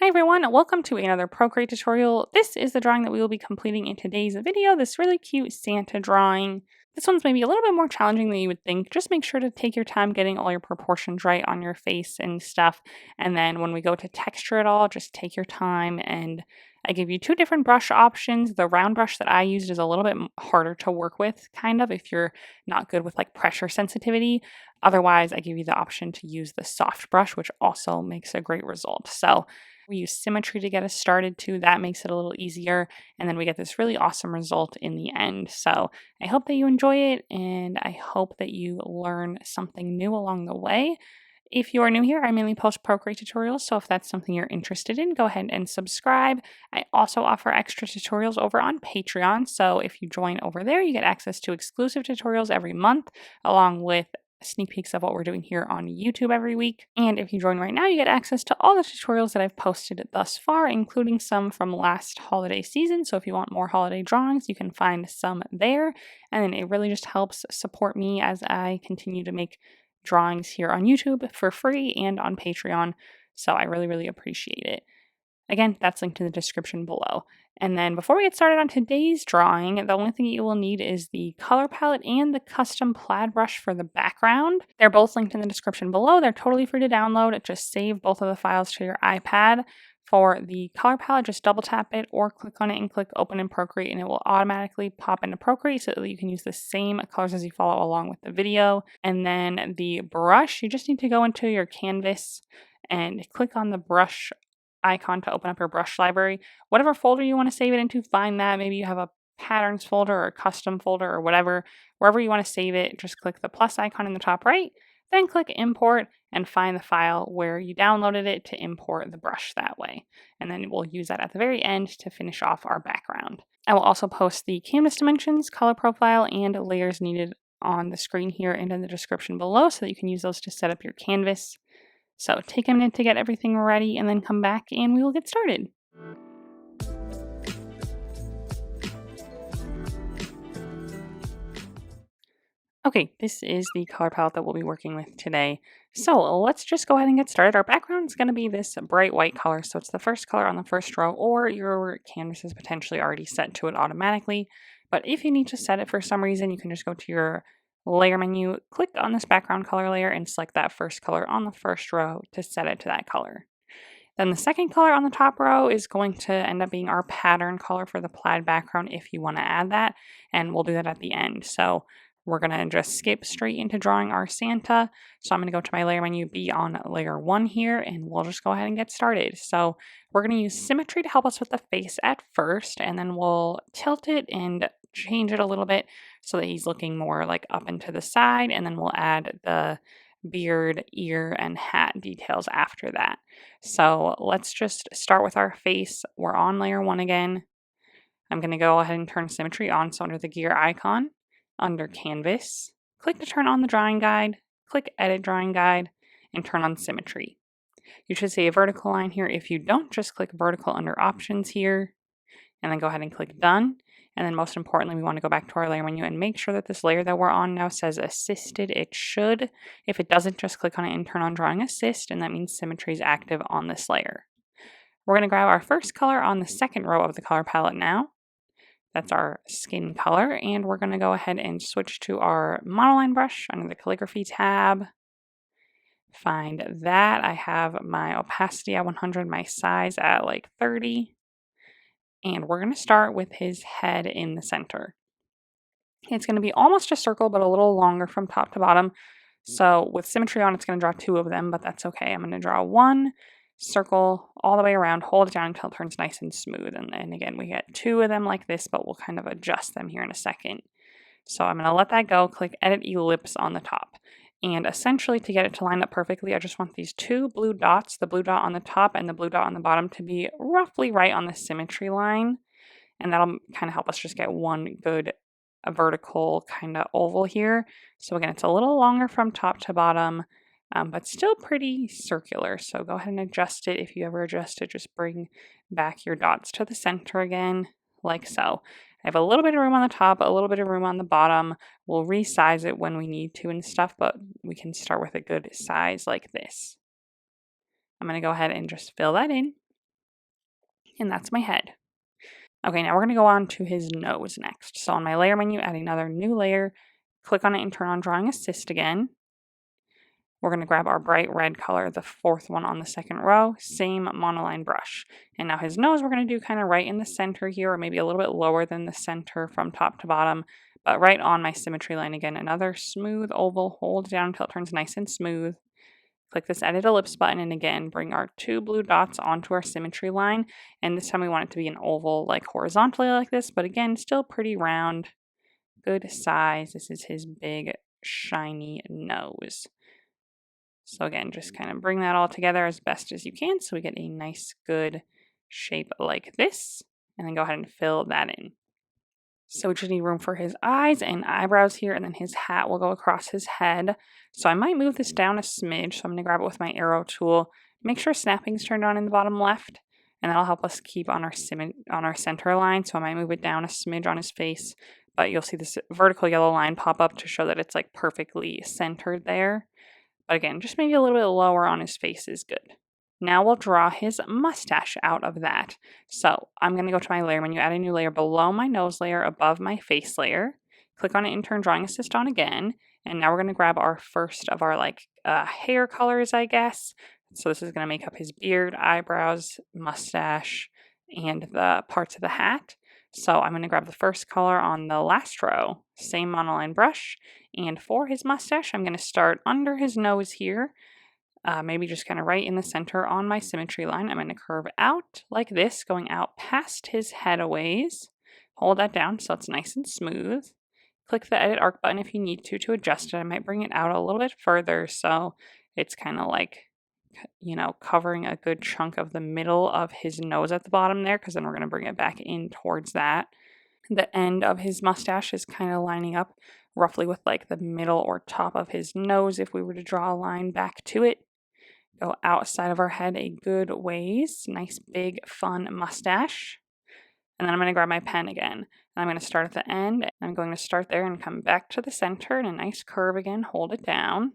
Hi everyone, welcome to another Procreate tutorial. This is the drawing that we will be completing in today's video, this really cute Santa drawing. This one's maybe a little bit more challenging than you would think. Just make sure to take your time getting all your proportions right on your face and stuff. And then when we go to texture it all, just take your time. And I give you two different brush options. The round brush that I used is a little bit harder to work with, kind of, if you're not good with like pressure sensitivity. Otherwise, I give you the option to use the soft brush, which also makes a great result. So we use Symmetry to get us started too. That makes it a little easier. And then we get this really awesome result in the end. So I hope that you enjoy it and I hope that you learn something new along the way. If you are new here, I mainly post Procreate tutorials, so if that's something you're interested in, go ahead and subscribe. I also offer extra tutorials over on Patreon, so if you join over there, you get access to exclusive tutorials every month, along with sneak peeks of what we're doing here on YouTube every week. And if you join right now, you get access to all the tutorials that I've posted thus far, including some from last holiday season. So if you want more holiday drawings, you can find some there. And then it really just helps support me as I continue to make drawings here on YouTube for free and on Patreon. So I really, really appreciate it. Again, that's linked in the description below. And then before we get started on today's drawing, the only thing you will need is the color palette and the custom plaid brush for the background. They're both linked in the description below. They're totally free to download. Just save both of the files to your iPad. For the color palette, just double tap it or click on it and click open in Procreate and it will automatically pop into Procreate so that you can use the same colors as you follow along with the video. And then the brush, you just need to go into your canvas and click on the brush icon to open up your brush library. Whatever folder you want to save it into, find that. Maybe you have a patterns folder or a custom folder or whatever. Wherever you want to save it, just click the plus icon in the top right, then click import and find the file where you downloaded it to import the brush that way. And then we'll use that at the very end to finish off our background. I will also post the canvas dimensions, color profile, and layers needed on the screen here and in the description below so that you can use those to set up your canvas. So take a minute to get everything ready and then come back and we will get started. Okay, this is the color palette that we'll be working with today. So let's just go ahead and get started. Our background is going to be this bright white color. So it's the first color on the first row, or your canvas is potentially already set to it automatically. But if you need to set it for some reason, you can just go to your layer menu, click on this background color layer and select that first color on the first row to set it to that color. Then the second color on the top row is going to end up being our pattern color for the plaid background if you want to add that, and we'll do that at the end. So we're going to just skip straight into drawing our Santa. So I'm going to go to my layer menu, be on layer 1 here, and we'll just go ahead and get started. So we're going to use Symmetry to help us with the face at first, and then we'll tilt it and change it a little bit so that he's looking more like up and to the side, and then we'll add the beard, ear, and hat details after that. So let's just start with our face. We're on layer 1 again. I'm going to go ahead and turn Symmetry on, so under the gear icon, under Canvas, click to turn on the drawing guide, click Edit Drawing Guide, and turn on Symmetry. You should see a vertical line here. If you don't, just click Vertical under Options here, and then go ahead and click Done. And then most importantly, we want to go back to our layer menu and make sure that this layer that we're on now says Assisted. It should. If it doesn't, just click on it and turn on Drawing Assist, and that means Symmetry is active on this layer. We're going to grab our first color on the second row of the color palette now. That's our skin color, and we're going to go ahead and switch to our monoline brush under the calligraphy tab. Find that. I have my opacity at 100, my size at like 30. And we're going to start with his head in the center. It's going to be almost a circle, but a little longer from top to bottom. So with Symmetry on, it's going to draw 2 of them, but that's okay. I'm going to draw 1 circle all the way around, hold it down until it turns nice and smooth. And again, we get 2 of them like this, but we'll kind of adjust them here in a second. So I'm going to let that go, click Edit Ellipse on the top. And essentially, to get it to line up perfectly, I just want these 2 blue dots, the blue dot on the top and the blue dot on the bottom, to be roughly right on the symmetry line. And that'll kind of help us just get one good vertical kind of oval here. So again, it's a little longer from top to bottom, but still pretty circular. So go ahead and adjust it. If you ever adjust it, just bring back your dots to the center again, like so. I have a little bit of room on the top, a little bit of room on the bottom. We'll resize it when we need to and stuff, but we can start with a good size like this. I'm going to go ahead and just fill that in. And that's my head. Okay, now we're going to go on to his nose next. So on my layer menu, add another new layer, click on it and turn on Drawing Assist again. We're going to grab our bright red color, the fourth one on the second row, same monoline brush. And now his nose we're going to do kind of right in the center here, or maybe a little bit lower than the center from top to bottom, but right on my symmetry line again. Another smooth oval, hold down until it turns nice and smooth. Click this Edit Ellipse button, and again, bring our two blue dots onto our symmetry line. And this time we want it to be an oval, like horizontally like this, but again, still pretty round, good size. This is his big, shiny nose. So again, just kind of bring that all together as best as you can so we get a nice, good shape like this. And then go ahead and fill that in. So we just need room for his eyes and eyebrows here, and then his hat will go across his head. So I might move this down a smidge, so I'm going to grab it with my arrow tool. Make sure snapping's turned on in the bottom left, and that'll help us keep on our center line. So I might move it down a smidge on his face, but you'll see this vertical yellow line pop up to show that it's like perfectly centered there. But again, just maybe a little bit lower on his face is good. Now we'll draw his mustache out of that. So I'm going to go to my layer menu, add a new layer below my nose layer, above my face layer. Click on it and turn Drawing Assist on again. And now we're going to grab our first of our hair colors, I guess. So this is going to make up his beard, eyebrows, mustache, and the parts of the hat. So I'm going to grab the first color on the last row, same monoline brush. And for his mustache, I'm going to start under his nose here. Maybe just kind of right in the center on my symmetry line. I'm going to curve out like this, going out past his head a ways. Hold that down so it's nice and smooth. Click the Edit Arc button if you need to adjust it. I might bring it out a little bit further so it's kind of like, covering a good chunk of the middle of his nose at the bottom there, because then we're going to bring it back in towards that. The end of his mustache is kind of lining up roughly with like the middle or top of his nose if we were to draw a line back to it. Go outside of our head a good ways. Nice big fun mustache. And then I'm going to grab my pen again. And I'm going to start at the end. I'm going to start there and come back to the center in a nice curve again. Hold it down.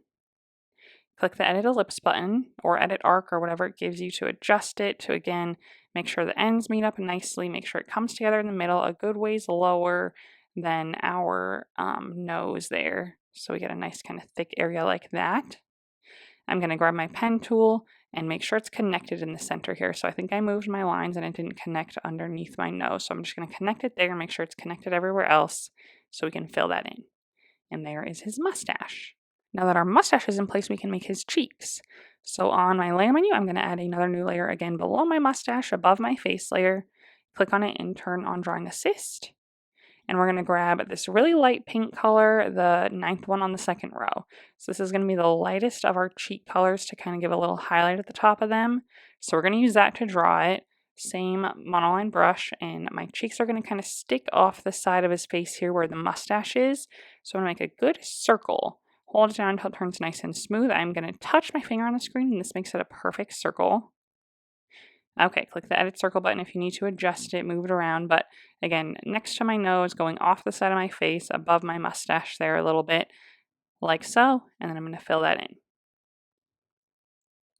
Click the Edit Ellipse button or Edit Arc or whatever it gives you to adjust it to, again, make sure the ends meet up nicely. Make sure it comes together in the middle a good ways lower than our nose there. So we get a nice kind of thick area like that. I'm going to grab my pen tool and make sure it's connected in the center here. So I think I moved my lines and it didn't connect underneath my nose. So I'm just going to connect it there and make sure it's connected everywhere else so we can fill that in. And there is his mustache. Now that our mustache is in place, we can make his cheeks. So on my layer menu, I'm going to add another new layer again below my mustache, above my face layer. Click on it and turn on Drawing Assist. And we're going to grab this really light pink color, the 9th one on the second row. So this is going to be the lightest of our cheek colors to kind of give a little highlight at the top of them. So we're going to use that to draw it. Same monoline brush, and my cheeks are going to kind of stick off the side of his face here where the mustache is. So I'm going to make a good circle. Hold it down until it turns nice and smooth. I'm going to touch my finger on the screen, and this makes it a perfect circle. Okay, click the Edit Circle button if you need to adjust it, move it around. But again, next to my nose, going off the side of my face, above my mustache there a little bit, like so. And then I'm going to fill that in.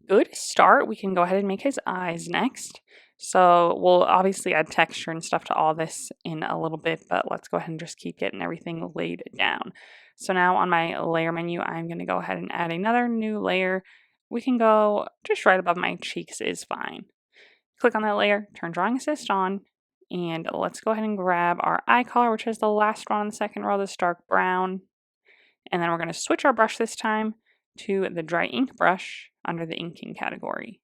Good start. We can go ahead and make his eyes next. So we'll obviously add texture and stuff to all this in a little bit, but let's go ahead and just keep getting everything laid down. So now on my layer menu, I'm going to go ahead and add another new layer. We can go just right above my cheeks is fine. Click on that layer, turn Drawing Assist on, and let's go ahead and grab our eye color, which is the last one on the second row, this dark brown. And then we're going to switch our brush this time to the dry ink brush under the inking category.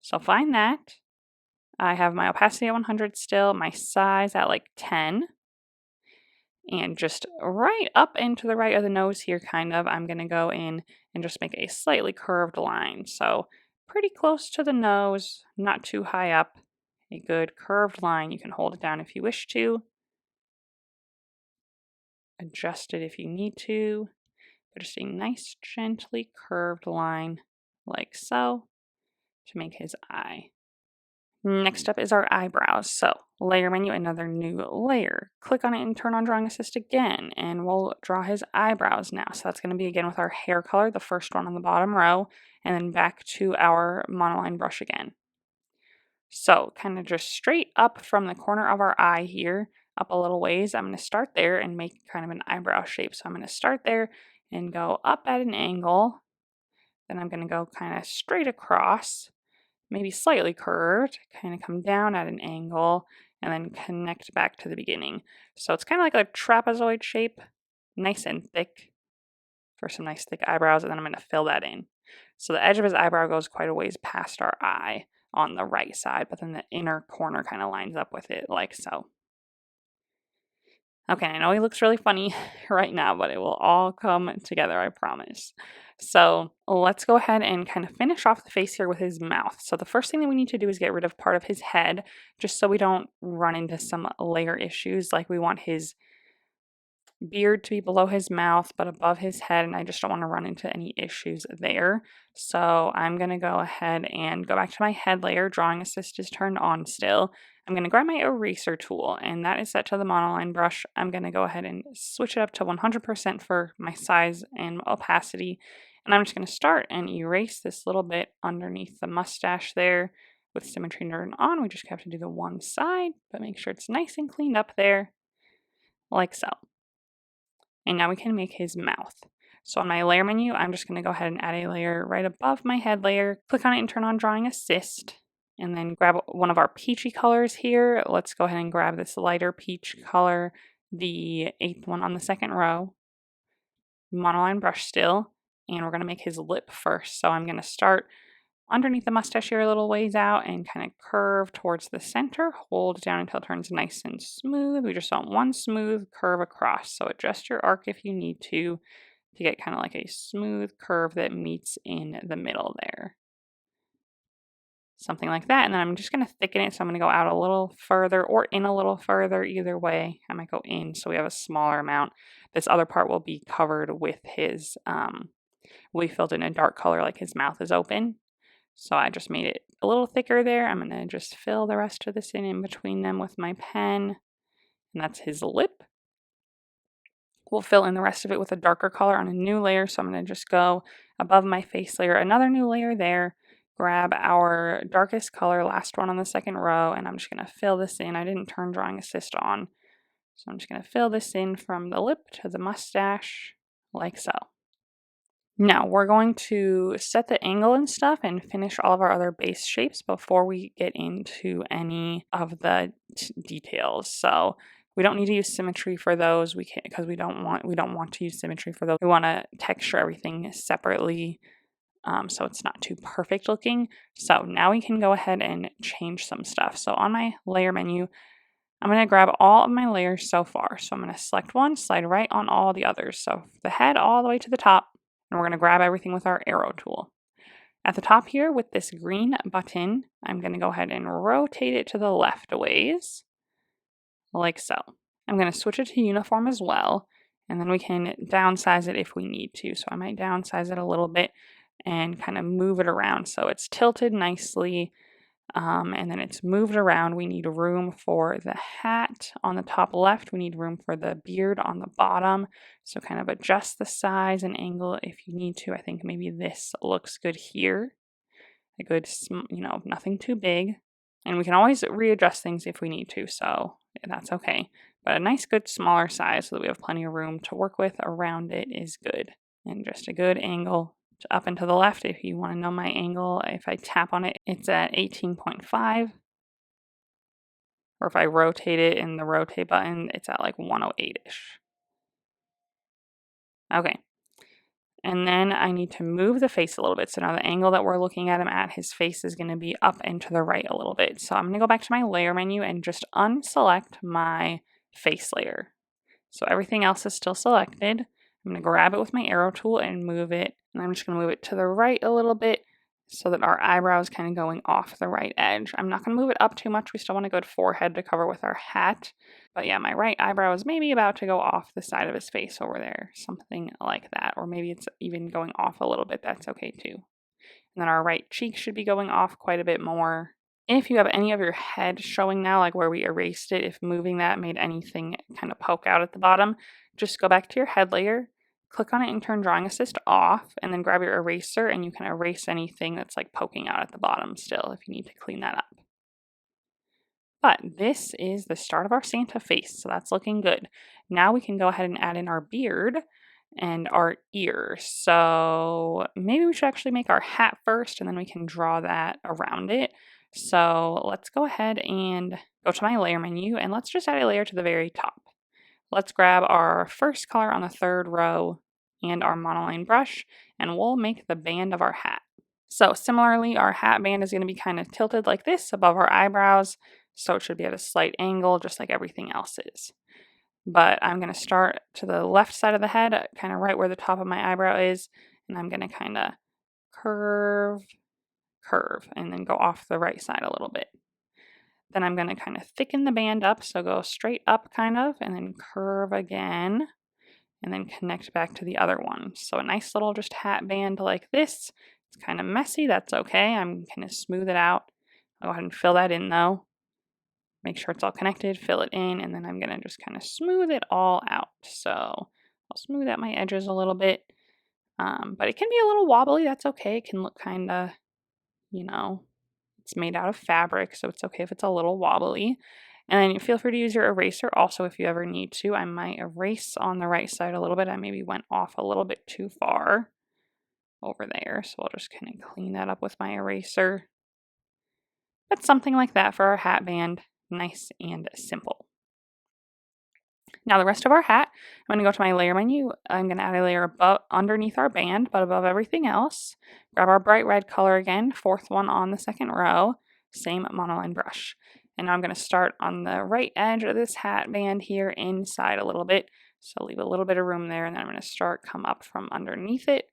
So find that. I have my opacity at 100 still, my size at like 10. And just right up and to the right of the nose here, kind of, I'm going to go in and just make a slightly curved line. So pretty close to the nose, not too high up. A good curved line. You can hold it down if you wish to. Adjust it if you need to. But just a nice, gently curved line like so to make his eye. Next up is our eyebrows. So layer menu, another new layer. Click on it and turn on Drawing Assist again, and we'll draw his eyebrows now. So that's going to be again with our hair color, the first one on the bottom row, and then back to our monoline brush again. So kind of just straight up from the corner of our eye here, up a little ways. I'm going to start there and make kind of an eyebrow shape. So I'm going to start there and go up at an angle. Then I'm going to go kind of straight across, maybe slightly curved, kind of come down at an angle, and then connect back to the beginning. So it's kind of like a trapezoid shape, nice and thick for some nice thick eyebrows, and then I'm going to fill that in. So the edge of his eyebrow goes quite a ways past our eye on the right side, but then the inner corner kind of lines up with it like so. Okay, I know he looks really funny right now, but it will all come together, I promise. So let's go ahead and kind of finish off the face here with his mouth. So the first thing that we need to do is get rid of part of his head, just so we don't run into some layer issues. Like we want his beard to be below his mouth but above his head, and I just don't want to run into any issues there. So I'm going to go ahead and go back to my head layer. Drawing assist is turned on still. I'm going to grab my eraser tool, and that is set to the monoline brush. I'm going to go ahead and switch it up to 100% for my size and opacity, and I'm just going to start and erase this little bit underneath the mustache there. With symmetry turned on, we just have to do the one side, but make sure it's nice and cleaned up there, like so. And now we can make his mouth. So on my layer menu, I'm just going to go ahead and add a layer right above my head layer. Click on it and turn on drawing assist. And then grab one of our peachy colors here. Let's go ahead and grab this lighter peach color, the 8th one on the second row. Monoline brush still. And we're going to make his lip first. So I'm going to start underneath the mustache here a little ways out and kind of curve towards the center. Hold down until it turns nice and smooth. We just want one smooth curve across. So adjust your arc if you need to get kind of like a smooth curve that meets in the middle there. Something like that. And then I'm just going to thicken it. So I'm going to go out a little further or in a little further. Either way, I might go in so we have a smaller amount. This other part will be covered with his, we filled in a dark color like his mouth is open. So I just made it a little thicker there. I'm going to just fill the rest of this in between them with my pen. And that's his lip. We'll fill in the rest of it with a darker color on a new layer. So I'm going to just go above my face layer, another new layer there. Grab our darkest color, last one on the second row, and I'm just going to fill this in. I didn't turn drawing assist on. So I'm just going to fill this in from the lip to the mustache, like so. Now we're going to set the angle and stuff and finish all of our other base shapes before we get into any of the details. So we don't need to use symmetry for those. We can't, because we don't want to use symmetry for those. We want to texture everything separately, so it's not too perfect looking. So now we can go ahead and change some stuff. So on my layer menu, I'm going to grab all of my layers so far. So I'm going to select one, slide right on all the others. So the head all the way to the top. And we're going to grab everything with our arrow tool. At the top here with this green button, I'm going to go ahead and rotate it to the left a ways, like so. I'm going to switch it to uniform as well, and then we can downsize it if we need to. So I might downsize it a little bit and kind of move it around so it's tilted nicely. And then it's moved around. We need room for the hat on the top left. We need room for the beard on the bottom. So kind of adjust the size and angle if you need to. I think maybe this looks good here. A good, nothing too big. And we can always readjust things if we need to, so that's okay. But a nice, good, smaller size so that we have plenty of room to work with around it is good. And just a good angle up and to the left. If you want to know my angle, if I tap on it, it's at 18.5. Or if I rotate it in the rotate button, it's at like 108-ish. Okay. And then I need to move the face a little bit. So now the angle that we're looking at him at, his face is going to be up and to the right a little bit. So I'm going to go back to my layer menu and just unselect my face layer. So everything else is still selected. I'm going to grab it with my arrow tool and move it. And I'm just going to move it to the right a little bit so that our eyebrow is kind of going off the right edge. I'm not going to move it up too much. We still want a good forehead to cover with our hat. But yeah, my right eyebrow is maybe about to go off the side of his face over there. Something like that. Or maybe it's even going off a little bit. That's okay too. And then our right cheek should be going off quite a bit more. If you have any of your head showing now, like where we erased it, if moving that made anything kind of poke out at the bottom, just go back to your head layer, click on it and turn drawing assist off, and then grab your eraser and you can erase anything that's like poking out at the bottom still if you need to clean that up. But this is the start of our Santa face, so that's looking good. Now we can go ahead and add in our beard and our ears. So maybe we should actually make our hat first and then we can draw that around it. So let's go ahead and go to my layer menu and let's just add a layer to the very top. Let's grab our first color on the third row and our monoline brush, and we'll make the band of our hat. So similarly, our hat band is going to be kind of tilted like this above our eyebrows, so it should be at a slight angle just like everything else is. But I'm going to start to the left side of the head, kind of right where the top of my eyebrow is, and I'm going to kind of curve, and then go off the right side a little bit. Then I'm going to kind of thicken the band up, so go straight up kind of, and then curve again, and then connect back to the other one. So a nice little just hat band like this. It's kind of messy, that's okay. I'm going to smooth it out. I'll go ahead and fill that in though. Make sure it's all connected, fill it in, and then I'm going to just kind of smooth it all out. So I'll smooth out my edges a little bit, but it can be a little wobbly, that's okay. It can look kind of, it's made out of fabric, so it's okay if it's a little wobbly. And then feel free to use your eraser also if you ever need to. I might erase on the right side a little bit. I maybe went off a little bit too far over there, so I'll just kind of clean that up with my eraser. But something like that for our hat band. Nice and simple. Now the rest of our hat, I'm going to go to my layer menu. I'm going to add a layer underneath our band, but above everything else. Grab our bright red color again, fourth one on the second row, same monoline brush. And now I'm going to start on the right edge of this hat band here inside a little bit. So leave a little bit of room there, and then I'm going to come up from underneath it.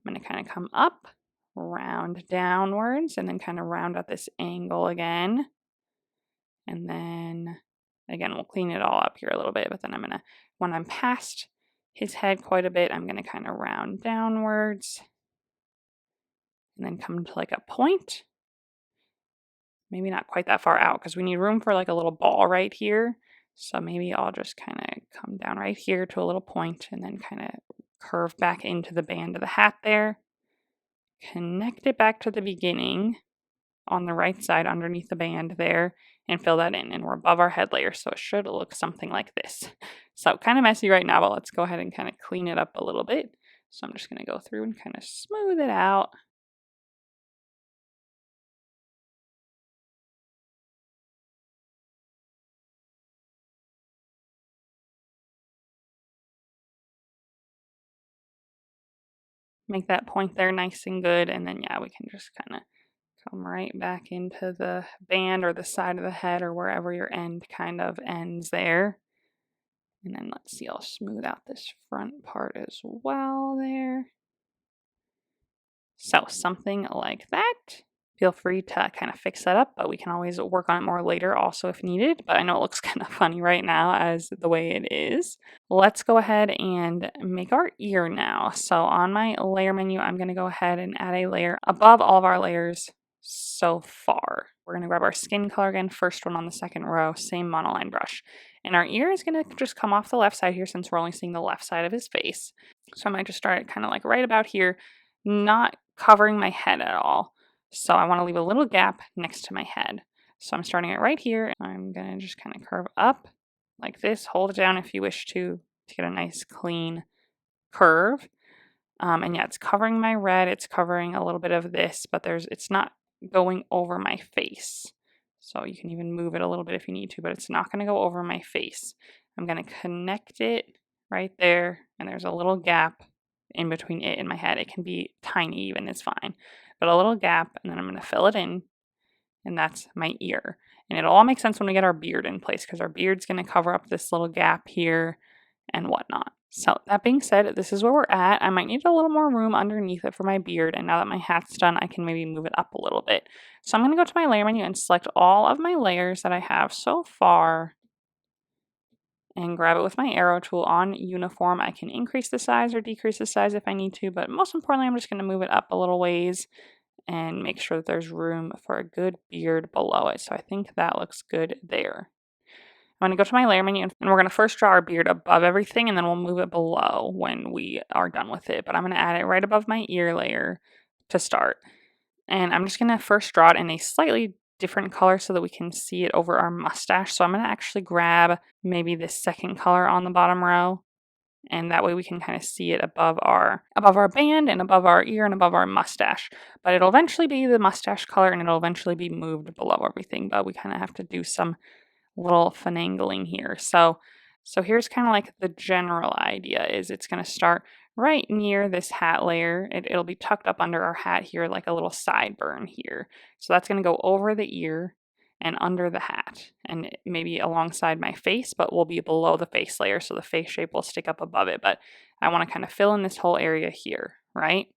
I'm going to kind of come up, round downwards, and then kind of round at this angle again. And then, again, we'll clean it all up here a little bit, but then when I'm past his head quite a bit, I'm going to kind of round downwards and then come to like a point. Maybe not quite that far out because we need room for like a little ball right here. So maybe I'll just kind of come down right here to a little point and then kind of curve back into the band of the hat there. Connect it back to the beginning on the right side underneath the band there and fill that in. And we're above our head layer, so it should look something like this. So kind of messy right now, but let's go ahead and kind of clean it up a little bit. So I'm just going to go through and kind of smooth it out. Make that point there nice and good, and then yeah, we can just kind of come right back into the band or the side of the head or wherever your end kind of ends there. And then let's see, I'll smooth out this front part as well there. So something like that. Feel free to kind of fix that up, but we can always work on it more later also if needed. But I know it looks kind of funny right now as the way it is. Let's go ahead and make our ear now. So on my layer menu, I'm going to go ahead and add a layer above all of our layers so far. We're going to grab our skin color again, first one on the second row, same monoline brush. And our ear is going to just come off the left side here since we're only seeing the left side of his face. So I might just start it kind of like right about here, not covering my head at all. So I want to leave a little gap next to my head. So I'm starting it right here. I'm going to just kind of curve up like this. Hold it down if you wish to get a nice clean curve. And yeah, it's covering my red. It's covering a little bit of this, but it's not going over my face. So you can even move it a little bit if you need to, but it's not going to go over my face. I'm going to connect it right there, and there's a little gap in between it and my head. It can be tiny even, it's fine. But a little gap, and then I'm going to fill it in, and that's my ear. And it'll all make sense when we get our beard in place because our beard's going to cover up this little gap here and whatnot. So that being said, this is where we're at. I might need a little more room underneath it for my beard, and now that my hat's done, I can maybe move it up a little bit. So I'm going to go to my layer menu and select all of my layers that I have so far and grab it with my arrow tool on uniform. I can increase the size or decrease the size if I need to, but most importantly, I'm just going to move it up a little ways and make sure that there's room for a good beard below it. So I think that looks good there. I'm going to go to my layer menu and we're going to first draw our beard above everything and then we'll move it below when we are done with it. But I'm going to add it right above my ear layer to start. And I'm just going to first draw it in a slightly different color so that we can see it over our mustache. So I'm going to actually grab maybe this second color on the bottom row, and that way we can kind of see it above our band and above our ear and above our mustache. But it'll eventually be the mustache color, and it'll eventually be moved below everything, but we kind of have to do some little finagling here. So here's kind of like the general idea is it's going to start right near this hat layer. It'll be tucked up under our hat here like a little sideburn here. So that's going to go over the ear and under the hat and maybe alongside my face, but will be below the face layer. So the face shape will stick up above it. But I want to kind of fill in this whole area here, right?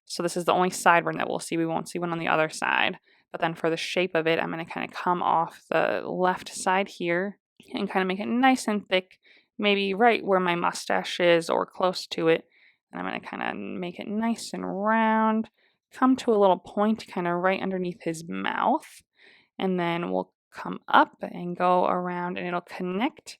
So this is the only sideburn that we'll see. We won't see one on the other side. But then for the shape of it, I'm going to kind of come off the left side here and kind of make it nice and thick, maybe right where my mustache is or close to it. And I'm going to kind of make it nice and round, come to a little point kind of right underneath his mouth. And then we'll come up and go around and it'll connect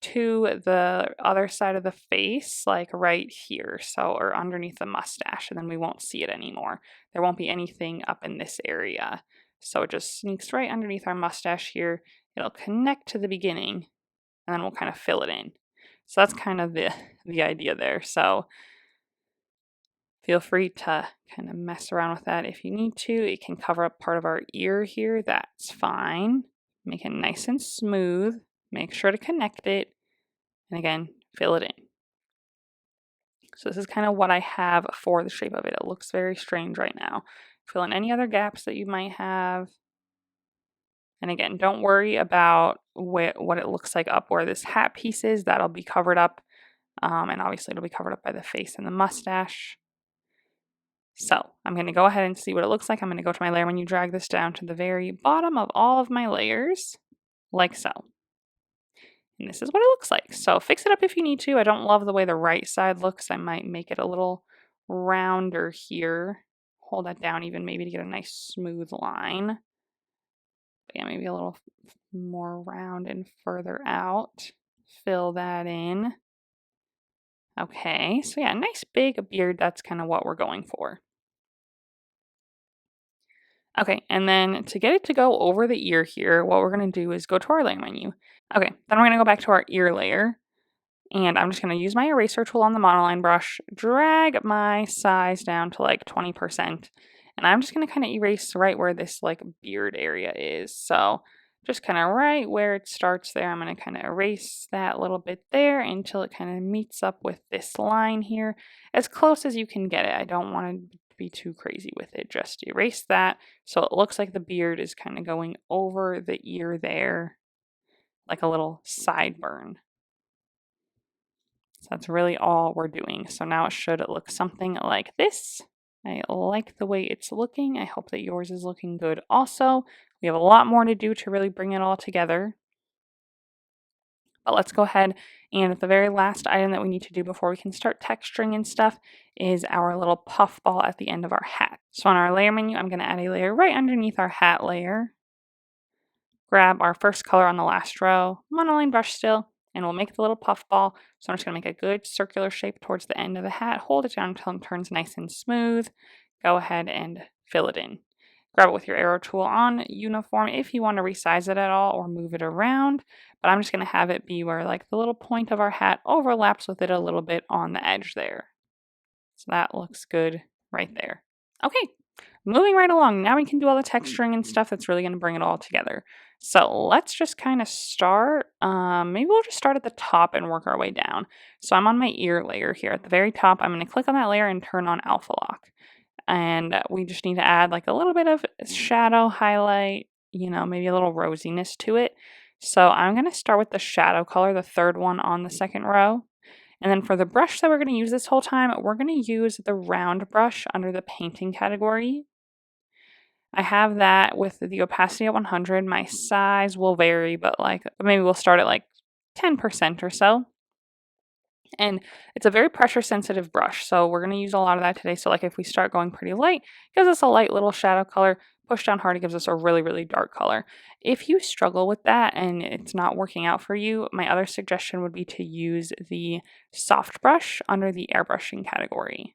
to the other side of the face, like right here, so, or underneath the mustache, and then we won't see it anymore. There won't be anything up in this area. So it just sneaks right underneath our mustache here. It'll connect to the beginning, and then we'll kind of fill it in. So that's kind of the idea there. So feel free to kind of mess around with that if you need to. It can cover up part of our ear here. That's fine. Make it nice and smooth. Make sure to connect it. And again, fill it in. So this is kind of what I have for the shape of it. It looks very strange right now. Fill in any other gaps that you might have. And again, don't worry about what it looks like up where this hat piece is. That'll be covered up. And obviously it'll be covered up by the face and the mustache. So I'm going to go ahead and see what it looks like. I'm going to go to my layer menu, drag this down to the very bottom of all of my layers, like so. And this is what it looks like. So fix it up if you need to. I don't love the way the right side looks. I might make it a little rounder here. Hold that down even maybe to get a nice smooth line. But yeah, maybe a little more round and further out. Fill that in. Okay, so yeah, nice big beard. That's kind of what we're going for. Okay, and then to get it to go over the ear here, what we're going to do is go to our layer menu. Okay, then we're going to go back to our ear layer. And I'm just going to use my eraser tool on the monoline brush, drag my size down to like 20%. And I'm just going to kind of erase right where this like beard area is. So just kind of right where it starts there, I'm going to kind of erase that little bit there until it kind of meets up with this line here. As close as you can get it. I don't want to be too crazy with it. Just erase that so it looks like the beard is kind of going over the ear there, like a little sideburn. So that's really all we're doing. So now it should look something like this. I like the way it's looking. I hope that yours is looking good also. We have a lot more to do to really bring it all together. But let's go ahead and the very last item that we need to do before we can start texturing and stuff is our little puff ball at the end of our hat. So on our layer menu, I'm going to add a layer right underneath our hat layer. Grab our first color on the last row, monoline brush still, and we'll make the little puff ball. So I'm just going to make a good circular shape towards the end of the hat, hold it down until it turns nice and smooth. Go ahead and fill it in. Grab it with your arrow tool on uniform if you want to resize it at all or move it around. But I'm just going to have it be where like the little point of our hat overlaps with it a little bit on the edge there. So that looks good right there. Okay, moving right along. Now we can do all the texturing and stuff that's really going to bring it all together. So let's just kind of start. Maybe we'll just start at the top and work our way down. So I'm on my ear layer here. At the very top, I'm going to click on that layer and turn on Alpha Lock. And we just need to add like a little bit of shadow highlight, you know, maybe a little rosiness to it. So I'm going to start with the shadow color, the third one on the second row. And then for the brush that we're going to use this whole time, we're going to use the round brush under the painting category. I have that with the opacity at 100. My size will vary, but like maybe we'll start at like 10% or so. And it's a very pressure sensitive brush, so we're going to use a lot of that today. So like if we start going pretty light, it gives us a light little shadow color. Push down hard, it gives us a really, really dark color. If you struggle with that and it's not working out for you, my other suggestion would be to use the soft brush under the airbrushing category.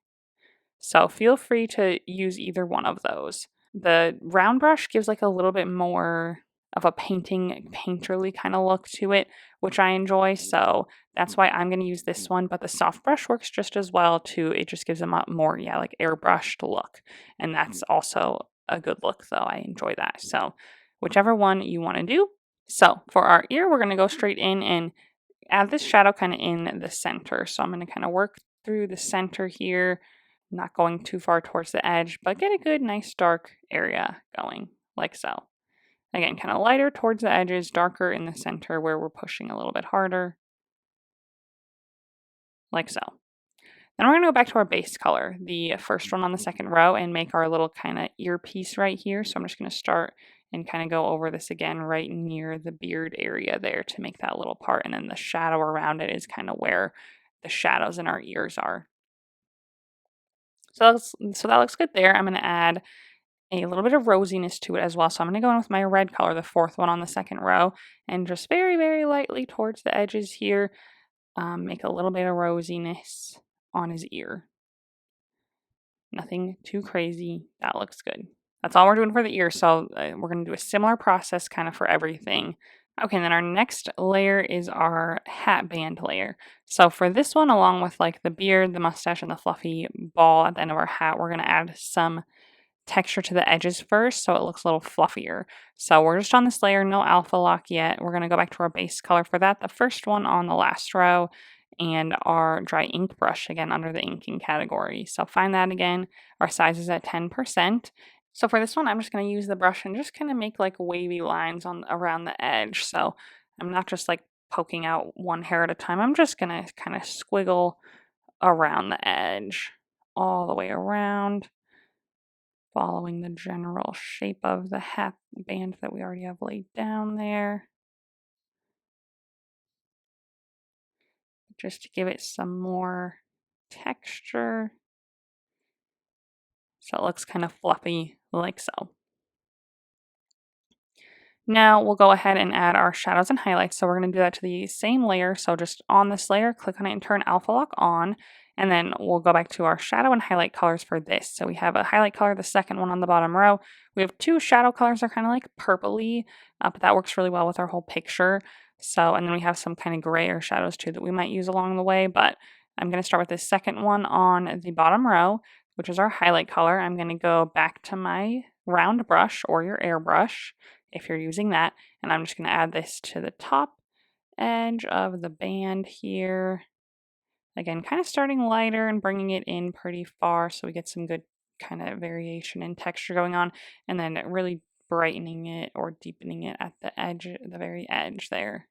So feel free to use either one of those. The round brush gives like a little bit more of a painterly kind of look to it, which I enjoy. So that's why I'm going to use this one. But the soft brush works just as well too. It just gives them a more, yeah, like airbrushed look. And that's also a good look though. I enjoy that. So whichever one you want to do. So for our ear, we're going to go straight in and add this shadow kind of in the center. So I'm going to kind of work through the center here, not going too far towards the edge, but get a good, nice dark area going, like so. Again, kind of lighter towards the edges, darker in the center where we're pushing a little bit harder, like so. Then we're going to go back to our base color, the first one on the second row, and make our little kind of earpiece right here. So I'm just going to start and kind of go over this again right near the beard area there to make that little part. And then the shadow around it is kind of where the shadows in our ears are. So that looks good there. I'm going to add a little bit of rosiness to it as well. So I'm going to go in with my red color, the fourth one on the second row, and just very, very lightly towards the edges here, make a little bit of rosiness on his ear. Nothing too crazy. That looks good. That's all we're doing for the ear. So we're going to do a similar process kind of for everything. Okay, and then our next layer is our hat band layer. So for this one, along with like the beard, the mustache, and the fluffy ball at the end of our hat, we're going to add some texture to the edges first so it looks a little fluffier. So we're just on this layer, no alpha lock yet. We're going to go back to our base color for that, the first one on the last row, and our dry ink brush again under the inking category. So find that again. Our size is at 10%. So for this one, I'm just going to use the brush and just kind of make like wavy lines on around the edge. So I'm not just like poking out one hair at a time. I'm just going to kind of squiggle around the edge all the way around, following the general shape of the hat band that we already have laid down there. Just to give it some more texture, so it looks kind of fluffy like so. Now we'll go ahead and add our shadows and highlights. So we're going to do that to the same layer. So just on this layer, click on it and turn alpha lock on. And then we'll go back to our shadow and highlight colors for this. So we have a highlight color, the second one on the bottom row. We have two shadow colors that are kind of like purpley, but that works really well with our whole picture. So, and then we have some kind of grayer shadows too that we might use along the way. But I'm going to start with this second one on the bottom row, which is our highlight color. I'm going to go back to my round brush or your airbrush if you're using that. And I'm just going to add this to the top edge of the band here. Again, kind of starting lighter and bringing it in pretty far so we get some good kind of variation and texture going on. And then really brightening it or deepening it at the edge, the very edge there.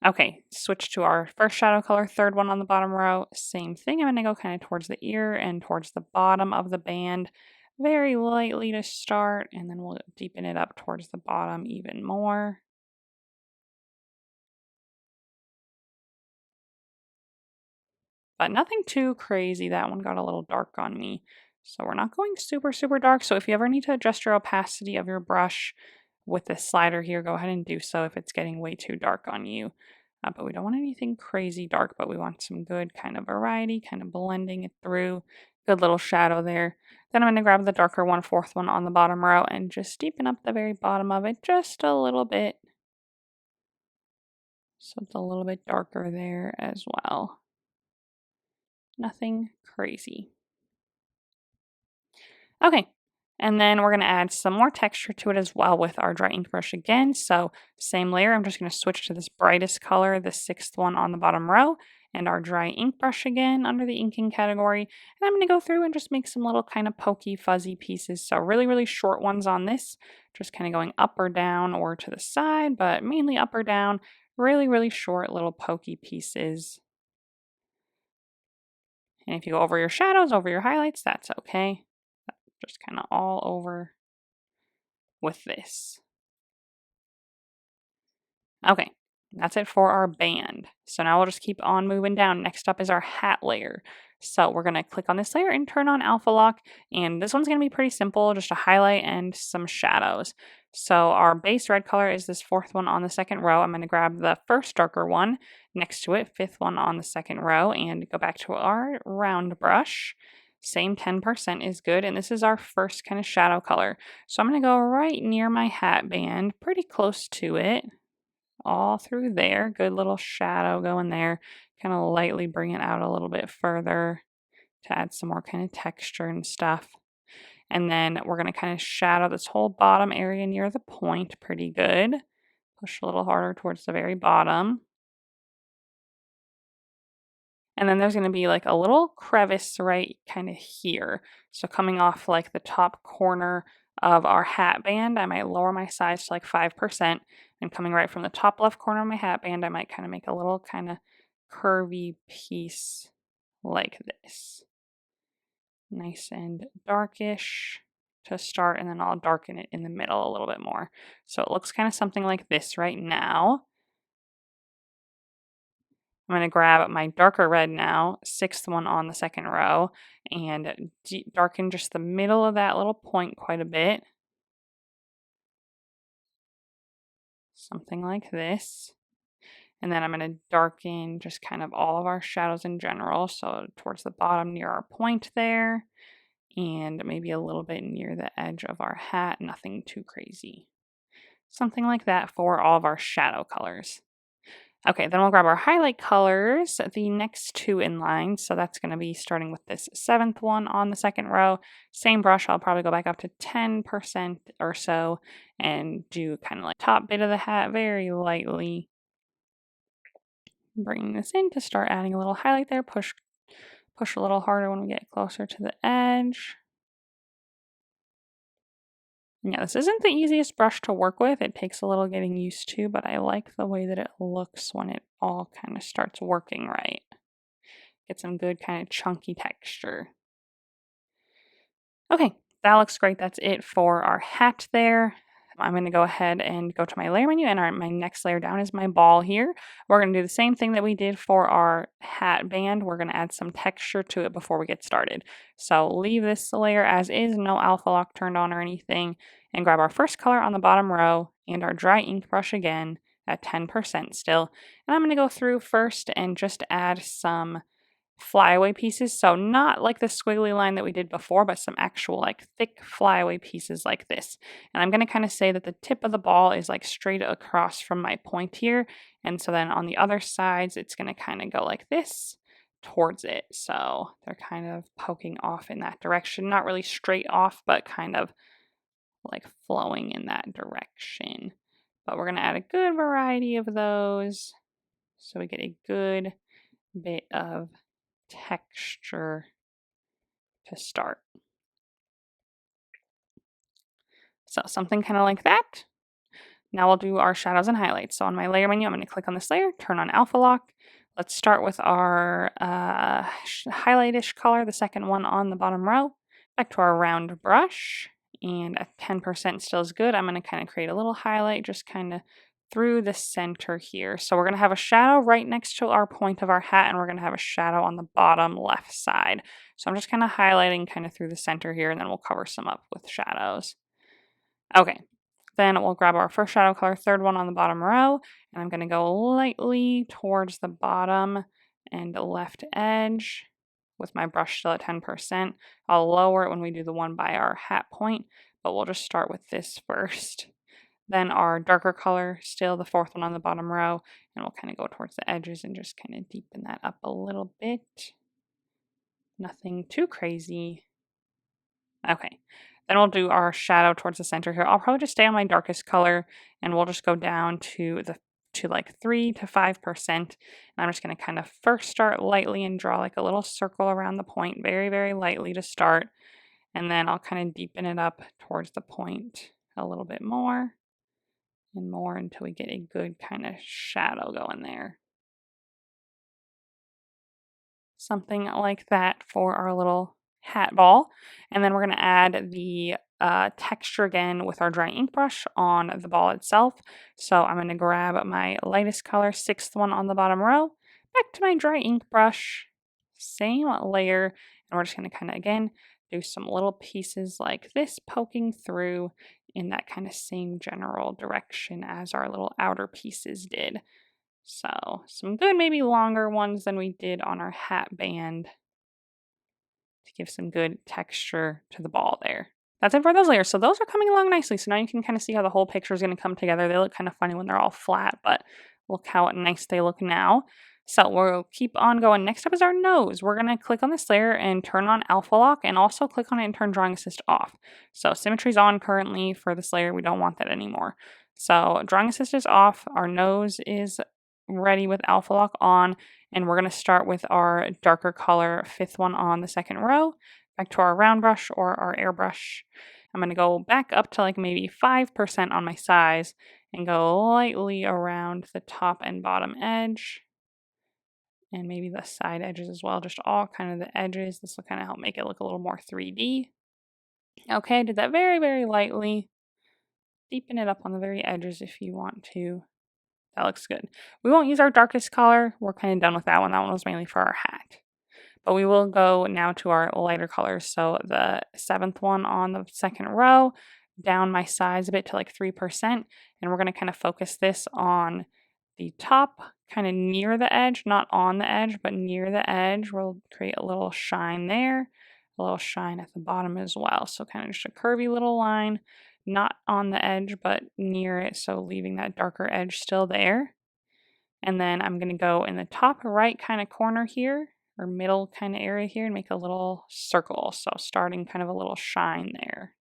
Okay, switch to our first shadow color, third one on the bottom row. Same thing. I'm going to go kind of towards the ear and towards the bottom of the band, very lightly to start, and then we'll deepen it up towards the bottom even more. But nothing too crazy. That one got a little dark on me. So we're not going super, super dark. So if you ever need to adjust your opacity of your brush with this slider here, go ahead and do so if it's getting way too dark on you. But we don't want anything crazy dark, but we want some good kind of variety, kind of blending it through. Good little shadow there. Then I'm going to grab the darker one, fourth one on the bottom row, and just deepen up the very bottom of it just a little bit. So it's a little bit darker there as well. Nothing crazy. Okay, and then we're going to add some more texture to it as well with our dry ink brush again. So same layer, I'm just going to switch to this brightest color, the sixth one on the bottom row, and our dry ink brush again under the inking category. And I'm going to go through and just make some little kind of pokey, fuzzy pieces. So really, really short ones on this, just kind of going up or down or to the side, but mainly up or down. Really, really short little pokey pieces. And if you go over your shadows, over your highlights, that's okay. Just kind of all over with this. Okay, that's it for our band. So now we'll just keep on moving down. Next up is our hat layer. So we're going to click on this layer and turn on alpha lock. And this one's going to be pretty simple, just a highlight and some shadows. So our base red color is this fourth one on the second row. I'm going to grab the first darker one next to it, fifth one on the second row, and go back to our round brush. Same 10% is good, and this is our first kind of shadow color. So I'm going to go right near my hat band, pretty close to it, all through there. Good little shadow going there. Kind of lightly bring it out a little bit further to add some more kind of texture and stuff. And then we're going to kind of shadow this whole bottom area near the point pretty good. Push a little harder towards the very bottom. And then there's going to be like a little crevice right kind of here. So coming off like the top corner of our hat band, I might lower my size to like 5%. And coming right from the top left corner of my hat band, I might kind of make a little kind of curvy piece like this. Nice and darkish to start, and then I'll darken it in the middle a little bit more. So it looks kind of something like this right now. I'm going to grab my darker red now, sixth one on the second row, and darken just the middle of that little point quite a bit. Something like this. And then I'm going to darken just kind of all of our shadows in general. So towards the bottom near our point there, and maybe a little bit near the edge of our hat, nothing too crazy. Something like that for all of our shadow colors. Okay, then we'll grab our highlight colors, the next two in line. So that's going to be starting with this seventh one on the second row. Same brush, I'll probably go back up to 10% or so and do kind of like top bit of the hat very lightly. Bringing this in to start adding a little highlight there. Push a little harder when we get closer to the edge. Yeah, this isn't the easiest brush to work with. It takes a little getting used to, but I like the way that it looks when it all kind of starts working right. Get some good kind of chunky texture. Okay, that looks great. That's it for our hat there. I'm going to go ahead and go to my layer menu, and my next layer down is my ball here. We're going to do the same thing that we did for our hat band. We're going to add some texture to it before we get started. So leave this layer as is, no alpha lock turned on or anything, and grab our first color on the bottom row and our dry ink brush again at 10% still. And I'm going to go through first and just add some flyaway pieces. So not like the squiggly line that we did before, but some actual like thick flyaway pieces like this. And I'm going to kind of say that the tip of the ball is like straight across from my point here. And so then on the other sides, it's going to kind of go like this towards it. So they're kind of poking off in that direction. Not really straight off, but kind of like flowing in that direction. But we're going to add a good variety of those so we get a good bit of texture to start. So something kind of like that. Now we'll do our shadows and highlights. So on my layer menu, I'm going to click on this layer, turn on alpha lock. Let's start with our highlightish color, the second one on the bottom row. Back to our round brush, and at 10% still is good. I'm going to kind of create a little highlight just kind of through the center here. So we're going to have a shadow right next to our point of our hat, and we're going to have a shadow on the bottom left side. So I'm just kind of highlighting kind of through the center here, and then we'll cover some up with shadows. Okay, then we'll grab our first shadow color, third one on the bottom row, and I'm going to go lightly towards the bottom and left edge with my brush still at 10%. I'll lower it when we do the one by our hat point, but we'll just start with this first. Then our darker color, still the fourth one on the bottom row, and we'll kind of go towards the edges and just kind of deepen that up a little bit. Nothing too crazy. Okay, then we'll do our shadow towards the center here. I'll probably just stay on my darkest color, and we'll just go down to like 3 to 5%. And I'm just going to kind of first start lightly and draw like a little circle around the point, very, very lightly to start. And then I'll kind of deepen it up towards the point a little bit more and more until we get a good kind of shadow going there. Something like that for our little hat ball. And then we're going to add the texture again with our dry ink brush on the ball itself. So I'm going to grab my lightest color, sixth one on the bottom row, back to my dry ink brush, same layer, and we're just going to kind of again do some little pieces like this poking through in that kind of same general direction as our little outer pieces did. So some good, maybe longer ones than we did on our hat band. to give some good texture to the ball there. That's it for those layers. So those are coming along nicely. So now you can kind of see how the whole picture is going to come together. They look kind of funny when they're all flat, but look how nice they look now. So we'll keep on going. Next up is our nose. We're going to click on this layer and turn on alpha lock, and also click on it and turn drawing assist off. So symmetry's on currently for this layer. We don't want that anymore. So drawing assist is off. Our nose is ready with alpha lock on, and we're going to start with our darker color, fifth one on the second row, back to our round brush or our airbrush. I'm going to go back up to like maybe 5% on my size and go lightly around the top and bottom edge, and maybe the side edges as well, just all kind of the edges. This will kind of help make it look a little more 3D. Okay, I did that very, very lightly. Deepen it up on the very edges if you want to. That looks good. We won't use our darkest color. We're kind of done with that one. That one was mainly for our hat. But we will go now to our lighter colors. So the seventh one on the second row, down my size a bit to like 3%. And we're going to kind of focus this on the top, kind of near the edge, not on the edge, but near the edge. We'll create a little shine there, a little shine at the bottom as well. So kind of just a curvy little line, not on the edge, but near it. So leaving that darker edge still there. And then I'm going to go in the top right kind of corner here, or middle kind of area here, and make a little circle. So starting kind of a little shine there.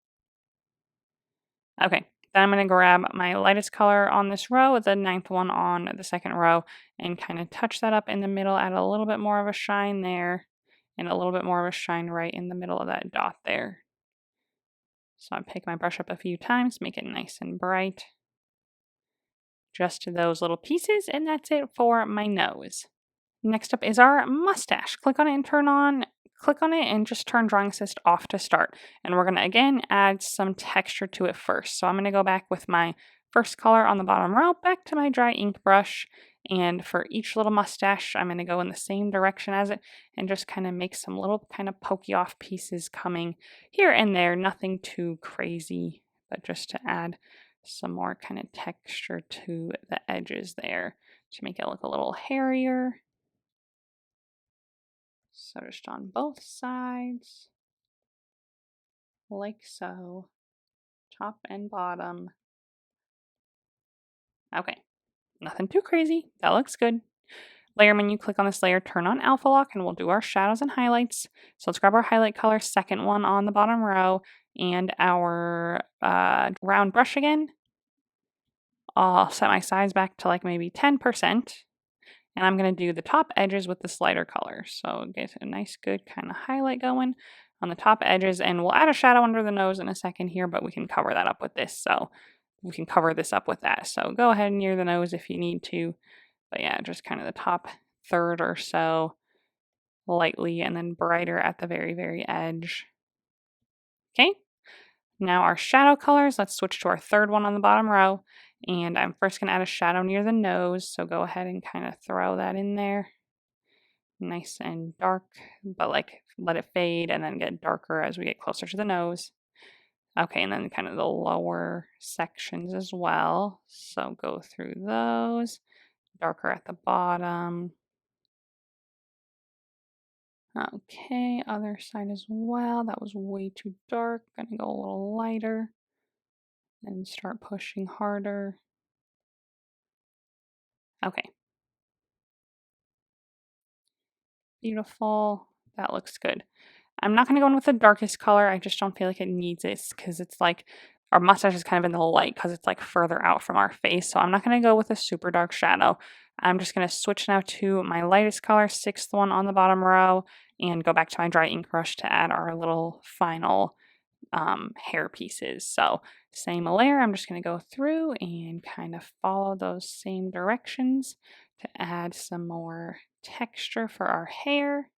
Okay, then I'm going to grab my lightest color on this row, the ninth one on the second row, and kind of touch that up in the middle, add a little bit more of a shine there, and a little bit more of a shine right in the middle of that dot there. So I pick my brush up a few times, make it nice and bright. Just those little pieces, and that's it for my nose. Next up is our mustache. Click on it and just turn drawing assist off to start. And we're going to again add some texture to it first. So I'm going to go back with my first color on the bottom row, back to my dry ink brush. And for each little mustache, I'm going to go in the same direction as it and just kind of make some little kind of pokey off pieces coming here and there. Nothing too crazy, but just to add some more kind of texture to the edges there to make it look a little hairier. So just on both sides, like so, top and bottom. Okay, nothing too crazy. That looks good. Layer menu, click on this layer, turn on alpha lock, and we'll do our shadows and highlights. So let's grab our highlight color, second one on the bottom row, and our round brush again. I'll set my size back to like maybe 10%. And I'm going to do the top edges with this lighter color. So get a nice good kind of highlight going on the top edges. And we'll add a shadow under the nose in a second here, but we can cover that up with this. So we can cover this up with that. So go ahead and near the nose if you need to. But yeah, just kind of the top third or so lightly, and then brighter at the very, very edge. Okay. Now our shadow colors, let's switch to our third one on the bottom row. And I'm first going to add a shadow near the nose, so go ahead and kind of throw that in there. Nice and dark, but like let it fade and then get darker as we get closer to the nose. Okay, and then kind of the lower sections as well. So go through those, darker at the bottom. Okay, other side as well. That was way too dark. Gonna go a little lighter. And start pushing harder. Okay. Beautiful. That looks good. I'm not going to go in with the darkest color. I just don't feel like it needs it because it's like our mustache is kind of in the light because it's like further out from our face. So I'm not going to go with a super dark shadow. I'm just going to switch now to my lightest color, sixth one on the bottom row, and go back to my dry ink brush to add our little final hair pieces. So same layer, I'm just going to go through and kind of follow those same directions to add some more texture for our hair.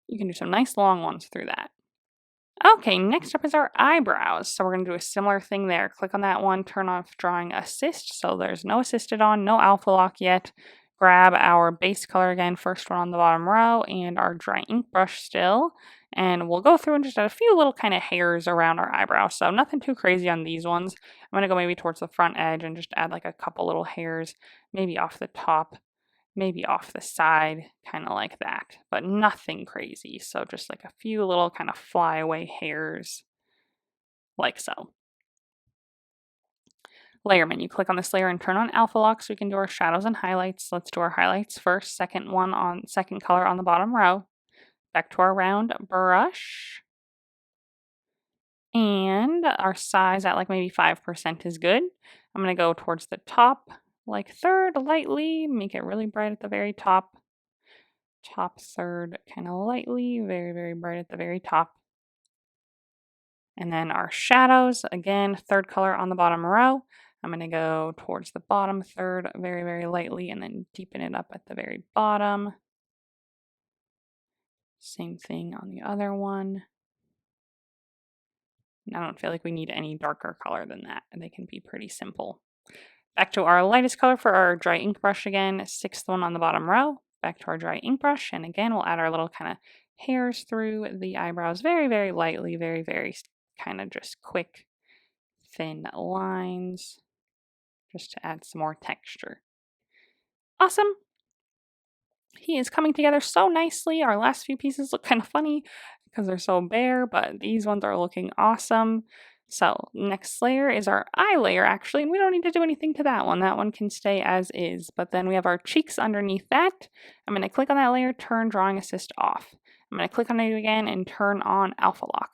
You can do some nice long ones through that. Okay, next up is our eyebrows. So we're going to do a similar thing there. Click on that one, turn off drawing assist. So there's no assisted on, no alpha lock yet. Grab our base color again, first one on the bottom row, and our dry ink brush still. And we'll go through and just add a few little kind of hairs around our eyebrow. So nothing too crazy on these ones. I'm going to go maybe towards the front edge and just add like a couple little hairs, maybe off the top, maybe off the side, kind of like that. But nothing crazy. So just like a few little kind of flyaway hairs, like so. Layer menu. Click on this layer and turn on alpha lock so we can do our shadows and highlights. Let's do our highlights first. Second color on the bottom row. Back to our round brush. And our size at like maybe 5% is good. I'm going to go towards the top, like third lightly, make it really bright at the very top. Top third kind of lightly, very, very bright at the very top. And then our shadows, again, third color on the bottom row. I'm going to go towards the bottom third very, very lightly and then deepen it up at the very bottom. Same thing on the other one. And I don't feel like we need any darker color than that. They can be pretty simple. Back to our lightest color for our dry ink brush again, sixth one on the bottom row. Back to our dry ink brush, and again, we'll add our little kind of hairs through the eyebrows very, very lightly, very, very kind of just quick, thin lines, just to add some more texture. Awesome! He is coming together so nicely. Our last few pieces look kind of funny because they're so bare, but these ones are looking awesome. So next layer is our eye layer actually, and we don't need to do anything to that one. That one can stay as is, but then we have our cheeks underneath that. I'm going to click on that layer, turn drawing assist off. I'm going to click on it again and turn on alpha lock.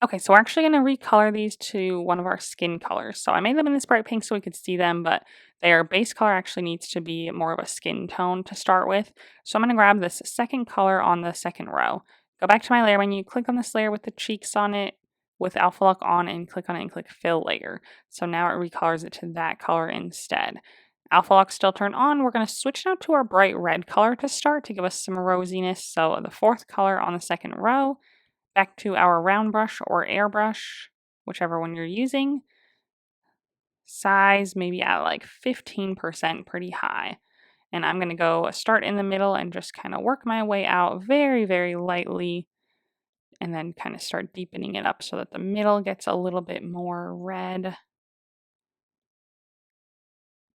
Okay, so we're actually going to recolor these to one of our skin colors. So I made them in this bright pink so we could see them, but their base color actually needs to be more of a skin tone to start with. So I'm going to grab this second color on the second row. Go back to my layer menu, click on this layer with the cheeks on it, with alpha lock on, and click on it and click fill layer. So now it recolors it to that color instead. Alpha lock still turned on. We're going to switch now to our bright red color to start to give us some rosiness. So the fourth color on the second row. Back to our round brush or airbrush, whichever one you're using. Size maybe at like 15%, pretty high. And I'm going to go start in the middle and just kind of work my way out very, very lightly. And then kind of start deepening it up so that the middle gets a little bit more red.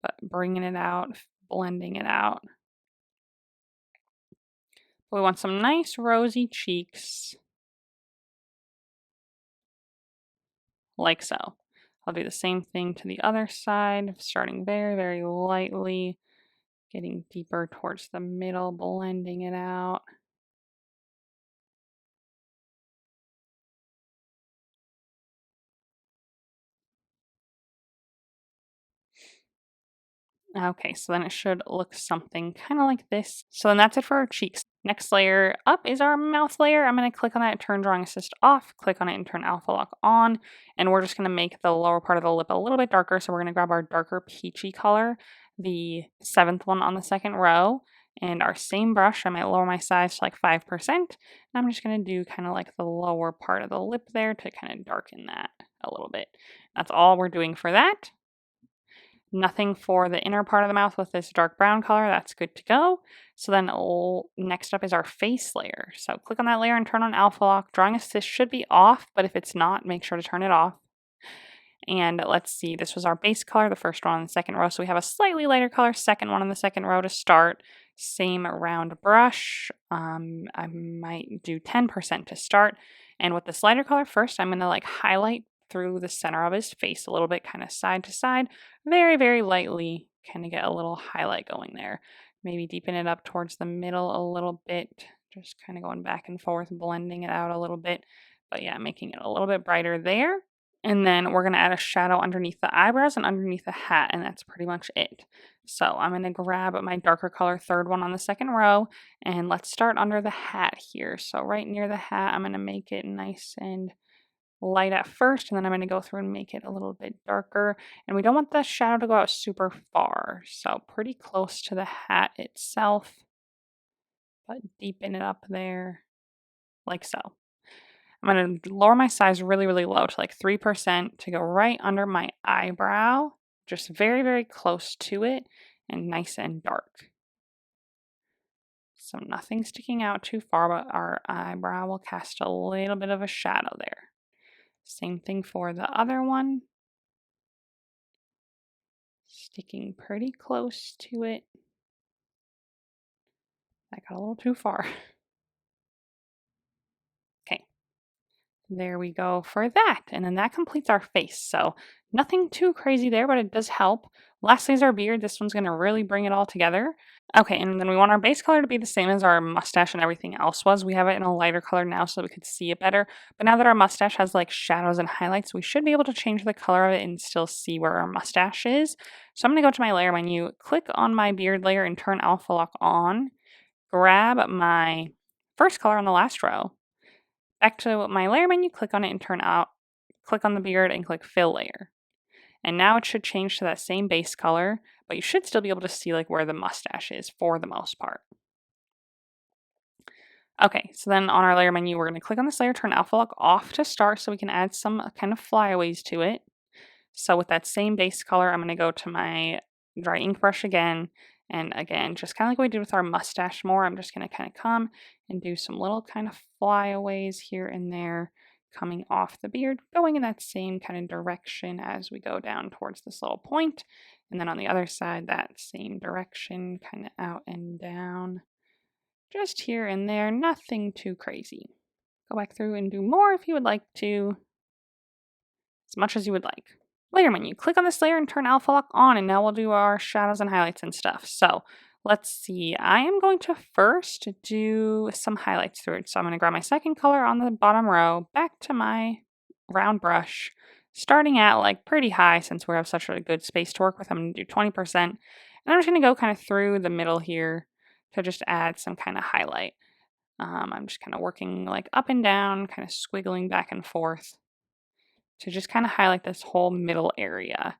But bringing it out, blending it out. We want some nice rosy cheeks. Like so. I'll do the same thing to the other side, starting very, very lightly, getting deeper towards the middle, blending it out. Okay, so then it should look something kind of like this. So then that's it for our cheeks. Next layer up is our mouth layer. I'm going to click on that, turn drawing assist off, click on it and turn alpha lock on. And we're just going to make the lower part of the lip a little bit darker. So we're going to grab our darker peachy color, the seventh one on the second row, and our same brush. I might lower my size to like 5%. And I'm just going to do kind of like the lower part of the lip there to kind of darken that a little bit. That's all we're doing for that. Nothing for the inner part of the mouth with this dark brown color. That's good to go. So then next up is our face layer. So click on that layer and turn on alpha lock. Drawing assist should be off, but if it's not, make sure to turn it off. And let's see, this was our base color, the first one on the second row. So we have a slightly lighter color, second one on the second row to start. Same round brush. I might do 10% to start. And with this lighter color first, I'm going to like highlight through the center of his face a little bit, kind of side to side, very, very lightly, kind of get a little highlight going there. Maybe deepen it up towards the middle a little bit, just kind of going back and forth, blending it out a little bit. But yeah, making it a little bit brighter there. And then we're going to add a shadow underneath the eyebrows and underneath the hat, and that's pretty much it. So I'm going to grab my darker color, third one on the second row, and let's start under the hat here. So right near the hat, I'm going to make it nice and light at first, and then I'm going to go through and make it a little bit darker. And we don't want the shadow to go out super far, so pretty close to the hat itself, but deepen it up there, like so. I'm going to lower my size really, really low to like 3% to go right under my eyebrow, just very, very close to it and nice and dark. So nothing sticking out too far, but our eyebrow will cast a little bit of a shadow there. Same thing for the other one. Sticking pretty close to it. I got a little too far. Okay, there we go for that. And then that completes our face. So nothing too crazy there, but it does help. Lastly is our beard. This one's going to really bring it all together. Okay, and then we want our base color to be the same as our mustache and everything else was. We have it in a lighter color now so we could see it better. But now that our mustache has like shadows and highlights, we should be able to change the color of it and still see where our mustache is. So I'm going to go to my layer menu, click on my beard layer and turn alpha lock on. Grab my first color on the last row. Back to my layer menu, click on it and click on the beard and click fill layer. And now it should change to that same base color, but you should still be able to see like where the mustache is for the most part. Okay, so then on our layer menu, we're going to click on this layer, turn alpha lock off to start so we can add some kind of flyaways to it. So with that same base color, I'm going to go to my dry ink brush again. And again, just kind of like we did with our mustache more, I'm just going to kind of come and do some little kind of flyaways here and there coming off the beard, going in that same kind of direction as we go down towards this little point. And then on the other side, that same direction, kind of out and down, just here and there, nothing too crazy. Go back through and do more if you would like to, as much as you would like. Layer menu, click on this layer and turn alpha lock on, and now we'll do our shadows and highlights and stuff. So let's see, I am going to first do some highlights through it. So I'm going to grab my second color on the bottom row, back to my round brush, starting at like pretty high since we have such a good space to work with. I'm going to do 20%, and I'm just going to go kind of through the middle here to just add some kind of highlight. I'm just kind of working like up and down, kind of squiggling back and forth to just kind of highlight this whole middle area.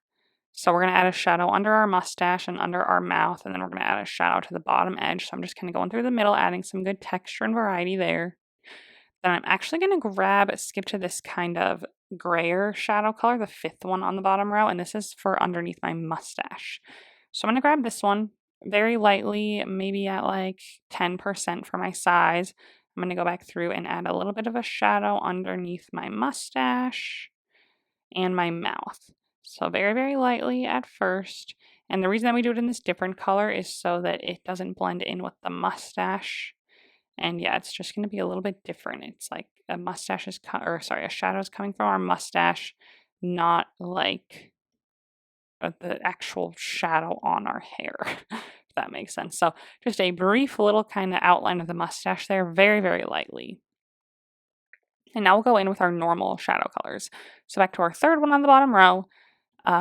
So we're going to add a shadow under our mustache and under our mouth, and then we're going to add a shadow to the bottom edge. So I'm just kind of going through the middle, adding some good texture and variety there. Then I'm actually going to skip to this kind of grayer shadow color, the fifth one on the bottom row, and this is for underneath my mustache. So I'm going to grab this one very lightly, maybe at like 10% for my size. I'm going to go back through and add a little bit of a shadow underneath my mustache and my mouth. So very, very lightly at first. And the reason that we do it in this different color is so that it doesn't blend in with the mustache. And yeah, it's just going to be a little bit different. It's like a shadow is coming from our mustache, not like the actual shadow on our hair, if that makes sense. So just a brief little kind of outline of the mustache there, very, very lightly. And now we'll go in with our normal shadow colors. So back to our third one on the bottom row,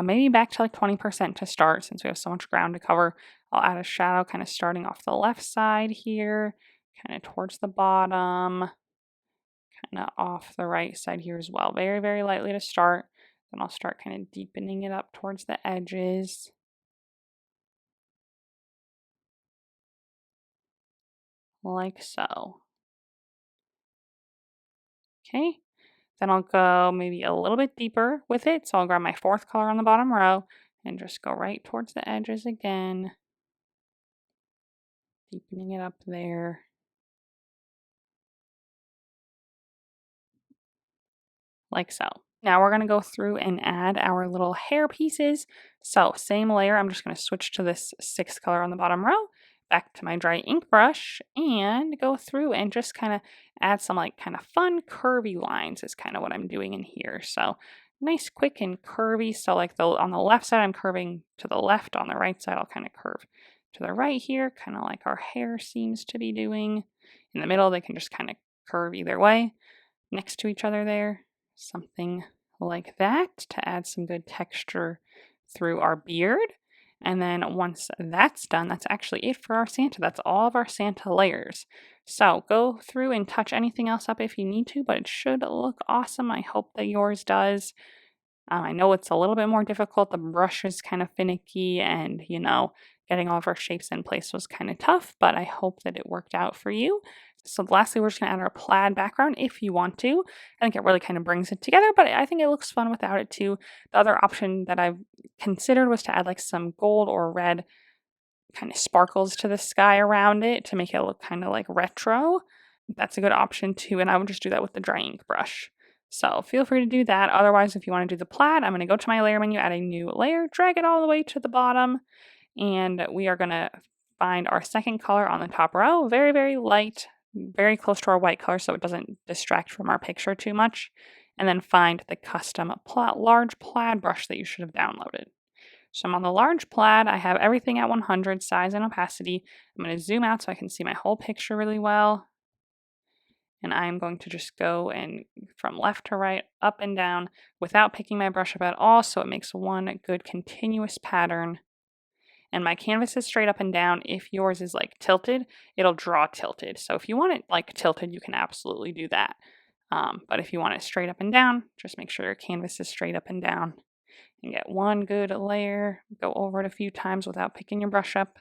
maybe back to like 20% to start since we have so much ground to cover. I'll add a shadow kind of starting off the left side here, kind of towards the bottom, kind of off the right side here as well. Very, very lightly to start. Then I'll start kind of deepening it up towards the edges. Like so. Okay, then I'll go maybe a little bit deeper with it. So I'll grab my fourth color on the bottom row and just go right towards the edges again. Deepening it up there. Like so. Now we're going to go through and add our little hair pieces. So same layer, I'm just going to switch to this sixth color on the bottom row, back to my dry ink brush, and go through and just kind of add some like kind of fun curvy lines is kind of what I'm doing in here. So nice, quick, and curvy. So like on the left side, I'm curving to the left. On the right side, I'll kind of curve to the right here, kind of like our hair seems to be doing. In the middle, they can just kind of curve either way next to each other there. Something like that to add some good texture through our beard. And then once that's done, that's actually it for our Santa. That's all of our Santa layers. So go through and touch anything else up if you need to, but it should look awesome. I hope that yours does. I know it's a little bit more difficult. The brush is kind of finicky, and getting all of our shapes in place was kind of tough, but I hope that it worked out for you. So lastly, we're just going to add our plaid background if you want to. I think it really kind of brings it together, but I think it looks fun without it too. The other option that I've considered was to add like some gold or red kind of sparkles to the sky around it to make it look kind of like retro. That's a good option too, and I would just do that with the dry ink brush. So feel free to do that. Otherwise, if you want to do the plaid, I'm going to go to my layer menu, add a new layer, drag it all the way to the bottom, and we are going to find our second color on the top row. Very, very light, very close to our white color so it doesn't distract from our picture too much. And then find the custom large plaid brush that you should have downloaded. So I'm on the large plaid. I have everything at 100 size and opacity. I'm going to zoom out so I can see my whole picture really well. And I'm going to just go and from left to right, up and down, without picking my brush up at all, so it makes one good continuous pattern. And my canvas is straight up and down. If yours is like tilted, it'll draw tilted. So if you want it like tilted, you can absolutely do that. But if you want it straight up and down, just make sure your canvas is straight up and down. And get one good layer, go over it a few times without picking your brush up.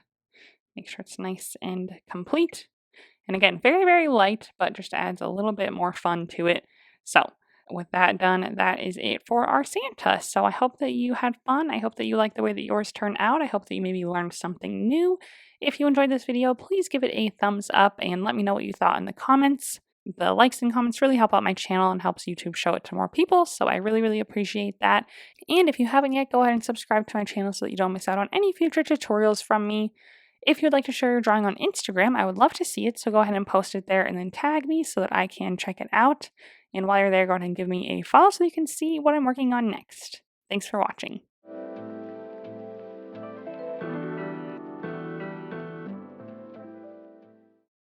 Make sure it's nice and complete. And again, very, very light, but just adds a little bit more fun to it. So with that done, that is it for our Santa. So I hope that you had fun. I hope that you like the way that yours turned out. I hope that you maybe learned something new. If you enjoyed this video, please give it a thumbs up and let me know what you thought in the comments. The likes and comments really help out my channel and helps YouTube show it to more people, so I really, really appreciate that. And if you haven't yet, go ahead and subscribe to my channel so that you don't miss out on any future tutorials from me. If you'd like to share your drawing on Instagram, I would love to see it, so go ahead and post it there and then tag me so that I can check it out. And while you're there, go ahead and give me a follow so you can see what I'm working on next. Thanks for watching.